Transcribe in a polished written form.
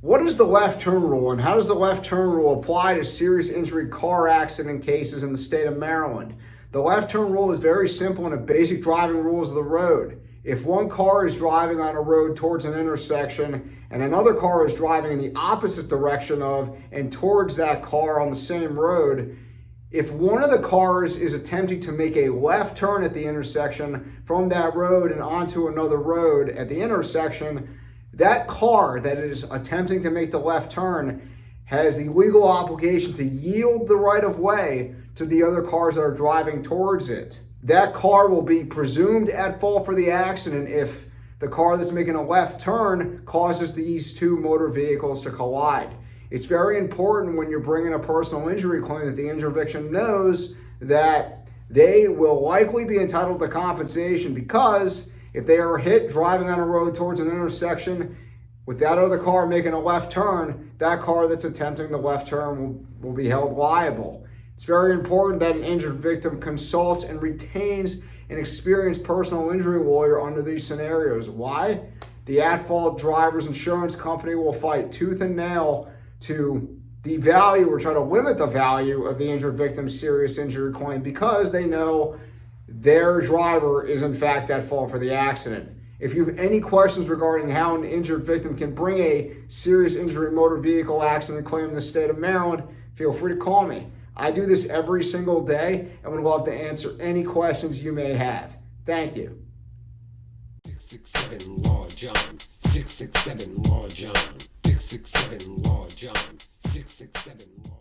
What is the left turn rule, and how does the left turn rule apply to serious injury car accident cases in the state of Maryland? The left turn rule is very simple and a basic driving rules of the road. If one car is driving on a road towards an intersection and another car is driving in the opposite direction of and towards that car on the same road, if one of the cars is attempting to make a left turn at the intersection from that road and onto another road at the intersection, that car that is attempting to make the left turn has the legal obligation to yield the right of way to the other cars that are driving towards it. That car will be presumed at fault for the accident if the car that's making a left turn causes these two motor vehicles to collide. It's very important when you're bringing a personal injury claim that the injured victim knows that they will likely be entitled to compensation, because if they are hit driving on a road towards an intersection with that other car making a left turn, that car that's attempting the left turn will be held liable. It's very important that an injured victim consults and retains an experienced personal injury lawyer under these scenarios. Why? The at-fault driver's insurance company will fight tooth and nail to devalue or try to limit the value of the injured victim's serious injury claim, because they know their driver is in fact at fault for the accident. If you have any questions regarding how an injured victim can bring a serious injury motor vehicle accident claim in the state of Maryland, feel free to call me. I do this every single day and would love to answer any questions you may have. Thank you. 667 Law John, 667 Law John, 667 Law John, 667 Law.